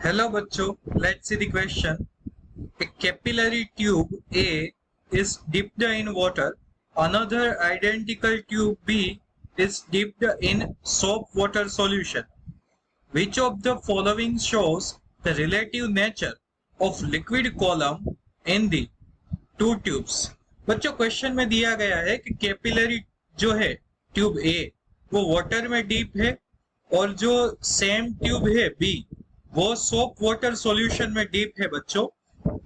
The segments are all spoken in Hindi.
Hello बच्चों, let's see the question. A capillary tube A is dipped in water. Another identical tube B is dipped in soap water solution. Which of the following shows the relative nature of liquid column in the two tubes? बच्चों क्वेश्चन में दिया गया है कि कैपिलरी जो है ट्यूब ए वो वाटर में डीप है और जो सेम ट्यूब है बी वो सोप वाटर सॉल्यूशन में डीप है बच्चों।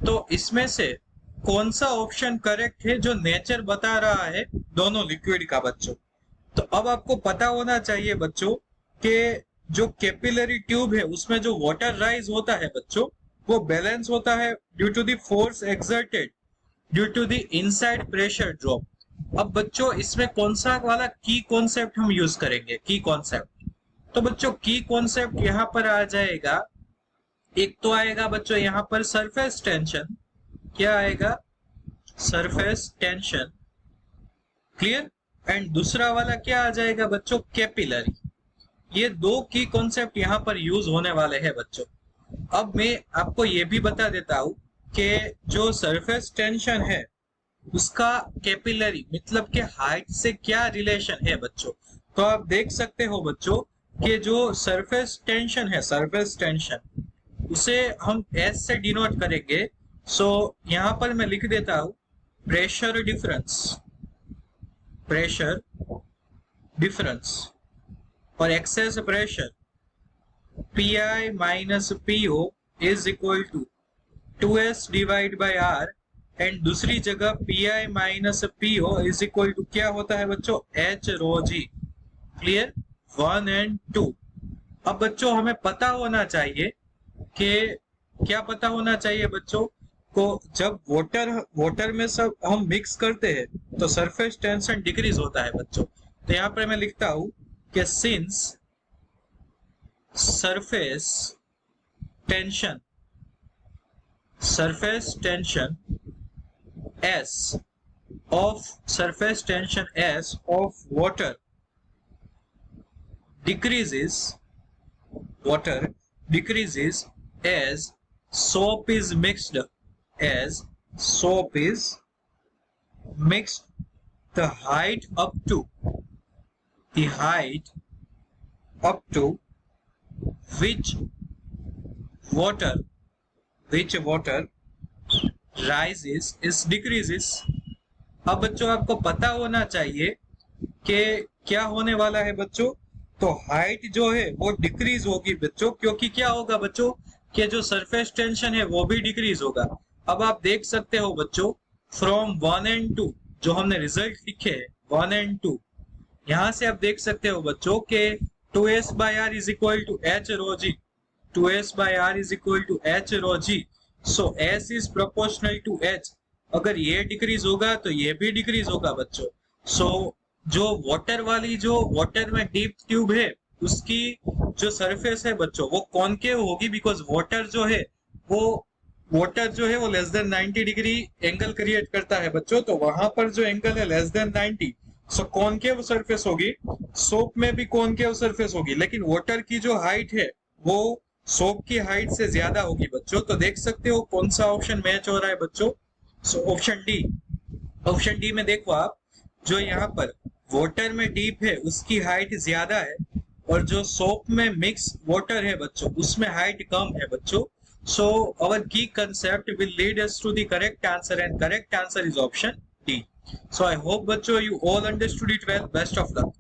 तो इसमें से कौन सा ऑप्शन करेक्ट है जो नेचर बता रहा है दोनों लिक्विड का बच्चों। तो अब आपको पता होना चाहिए बच्चों कि जो कैपिलरी ट्यूब है उसमें जो वाटर राइज होता है बच्चों वो बैलेंस होता है due to the force exerted due to the inside pressure drop. अब बच्चों इसमें कौन सा वाला की कॉन्सेप्ट हम यूज करेंगे, की कॉन्सेप्ट। तो बच्चों की कॉन्सेप्ट यहाँ पर आ जाएगा, एक तो आएगा बच्चों यहाँ पर सरफेस टेंशन, क्या आएगा सरफेस टेंशन, क्लियर। एंड दूसरा वाला क्या आ जाएगा बच्चों कैपिलरी। ये दो की कॉन्सेप्ट यहाँ पर यूज होने वाले हैं बच्चों। अब मैं आपको ये भी बता देता हूं कि जो सरफेस टेंशन है उसका कैपिलरी मतलब के हाइट से क्या रिलेशन है बच्चों। तो आप देख सकते हो बच्चों कि जो सरफेस टेंशन है, सरफेस टेंशन उसे हम एस से डिनोट करेंगे। सो यहां पर मैं लिख देता हूं प्रेशर डिफरेंस, प्रेशर डिफरेंस और excess pressure Pi minus PO is equal to 2S divide by R and दूसरी जगह Pi minus PO is equal to क्या होता है बच्चों H rho G, clear 1 and 2। अब बच्चों हमें पता होना चाहिए कि क्या पता होना चाहिए बच्चों को, जब वाटर में सब हम मिक्स करते हैं तो सरफेस टेंशन डिक्रीज होता है बच्चों। तो यहाँ पर मैं लिखता हूं कि since surface tension S of surface tension S of water decreases as soap is mixed, the height up to which water rises is decreases। अब बच्चों आपको पता होना चाहिए कि क्या होने वाला है बच्चों। तो हाइट जो है वो डिक्रीज होगी बच्चों, क्योंकि क्या होगा बच्चों कि जो सरफेस टेंशन है वो भी डिक्रीज होगा। अब आप देख सकते हो बच्चों फ्रॉम 1 एंड 2 जो हमने रिजल्ट लिखे 1 एंड 2, यहां से आप देख सकते हो बच्चों के 2S by R is equal to H rho G, 2S by R is equal to H rho G, so S is proportional to H। अगर ये डिक्रीज होगा तो ये भी डिक्रीज होगा बच्चों। सो जो वाटर वाली जो वाटर में डीप ट्यूब है उसकी जो सरफेस है बच्चों वो कॉनकेव होगी, बिकॉज वाटर जो है वो less than 90 degree angle create करता है बच्चों। तो वहां पर जो एंगल है लेस देन 90, सो कॉनकेव सरफेस होगी। सोप में भी कॉनकेव सरफेस होगी, लेकिन वाटर की जो हाइट है वो सोप की हाइट से ज्यादा होगी बच्चों। तो देख सकते हो कौन सा ऑप्शन मैच हो रहा है बच्चों। सो ऑप्शन डी में देखो आप, जो यहाँ पर वाटर में डीप है उसकी हाइट ज्यादा है और जो सोप में मिक्स वाटर है बच्चों उसमें हाइट कम है बच्चों। सो आवर की concept will lead us to the correct answer and correct answer is option D. So I hope बच्चों you all understood it well. Best of luck.